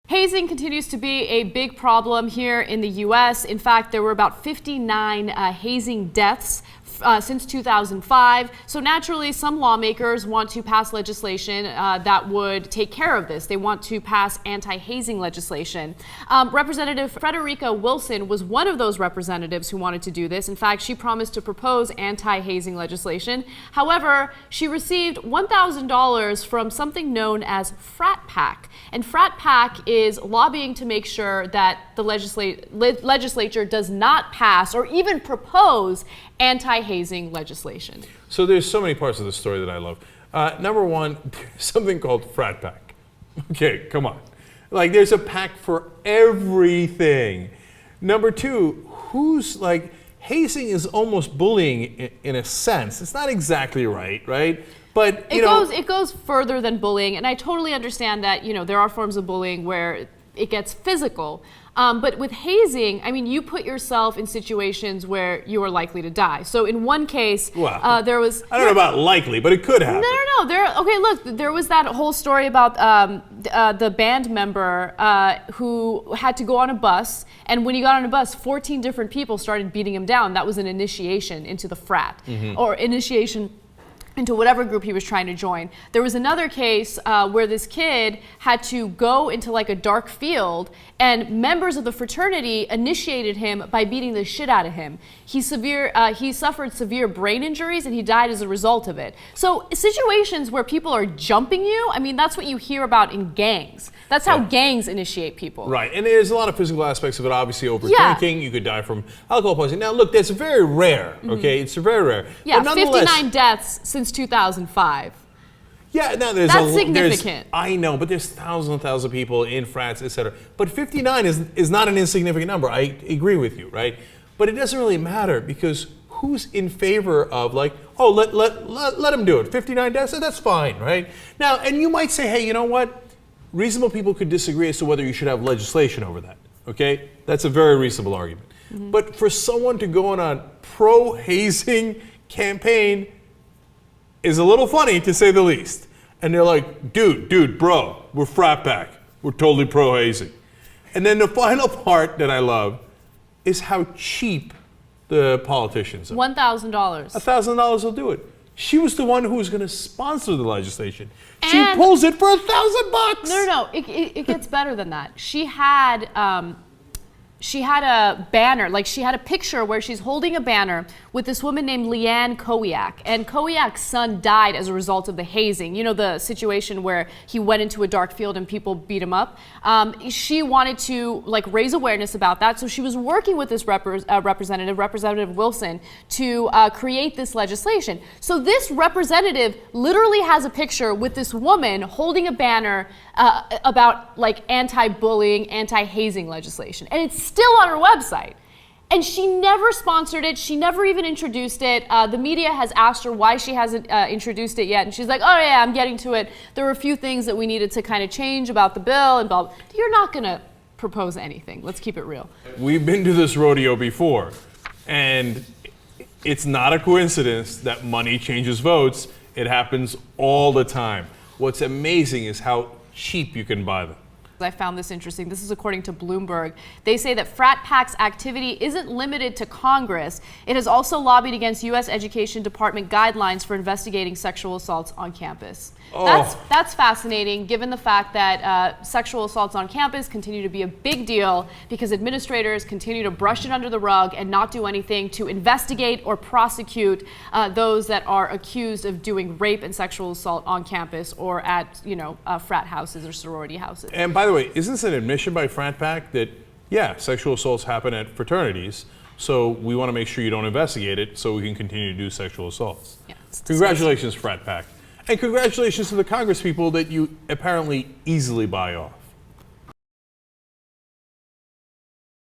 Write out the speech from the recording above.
Hazing continues to be a big problem here in the U.S. In fact, there were about 59 hazing deaths since 2005. So naturally, some lawmakers want to pass legislation that would take care of this. They want to pass anti-hazing legislation. Representative Frederica Wilson was one of those representatives who wanted to do this. In fact, she promised to propose anti-hazing legislation. However, she received $1,000 from something known as Frat PAC. And Frat PAC is lobbying to make sure that the legislature does not pass or even propose anti-hazing legislation. So there's so many parts of the story that I love. Number one, there's something called Frat PAC. Okay, come on. Like, there's a PAC for everything. Number two, hazing is almost bullying in a sense. It's not exactly right? But it goes further than bullying, and I totally understand that there are forms of bullying where it gets physical. But with hazing, I mean, you put yourself in situations where you are likely to die. So in one case, there was... I don't know about likely, but it could happen. No. Okay, look, there was that whole story about the band member who had to go on a bus, and when he got on a bus, 14 different people started beating him down. That was an initiation into the frat, or initiation into whatever group he was trying to join. There was another case where this kid had to go into like a dark field, and members of the fraternity initiated him by beating the shit out of him. He suffered severe brain injuries, and he died as a result of it. So situations where people are jumping you, I mean, that's what you hear about in gangs. That's how gangs initiate people. Right, and there's a lot of physical aspects of it. Obviously, over drinking, you could die from alcohol poisoning. Now, look, that's very rare. Okay, it's very rare. Yeah, 59 deaths since 2005. Yeah, now that's significant. I know, but there's thousands and thousands of people in France, etc. But 59 is not an insignificant number. I agree with you, right? But it doesn't really matter, because who's in favor of let him do it? 59 deaths, that's fine, right? Now, and you might say, hey, you know what? Reasonable people could disagree as to whether you should have legislation over that. Okay, that's a very reasonable argument. But for someone to go on a pro-hazing campaign is a little funny, to say the least. And they're like, dude, bro, we're Frat PAC. We're totally pro-hazing. And then the final part that I love is how cheap the politicians are. $1,000. $1,000 will do it. She was the one who was going to sponsor the legislation. She pulls it for $1,000. No. It gets better than that. She had a banner, like she had a picture where she's holding a banner with this woman named Kowiak. And Kowiak's son died as a result of the hazing. You know, the situation where he went into a dark field and people beat him up. She wanted to raise awareness about that. So she was working with this Representative Wilson, to create this legislation. So this representative literally has a picture with this woman holding a banner about anti-bullying, anti-hazing legislation. And it's still on her website. And she never sponsored it. She never even introduced it. The media has asked her why she hasn't introduced it yet. And she's like, oh yeah, I'm getting to it. There were a few things that we needed to kind of change about the bill and blah. You're not going to propose anything. Let's keep it real. We've been to this rodeo before. And it's not a coincidence that money changes votes. It happens all the time. What's amazing is how cheap you can buy them. I found this interesting. This is according to Bloomberg. They say that Frat PAC's activity isn't limited to Congress. It has also lobbied against U.S. Education Department guidelines for investigating sexual assaults on campus. That's fascinating, given the fact that sexual assaults on campus continue to be a big deal because administrators continue to brush it under the rug and not do anything to investigate or prosecute those that are accused of doing rape and sexual assault on campus or at frat houses or sorority houses. And by the way, isn't this an admission by Frat PAC that, yeah, sexual assaults happen at fraternities, so we want to make sure you don't investigate it so we can continue to do sexual assaults? Yeah, congratulations, Frat PAC. And congratulations to the Congress people that you apparently easily buy off.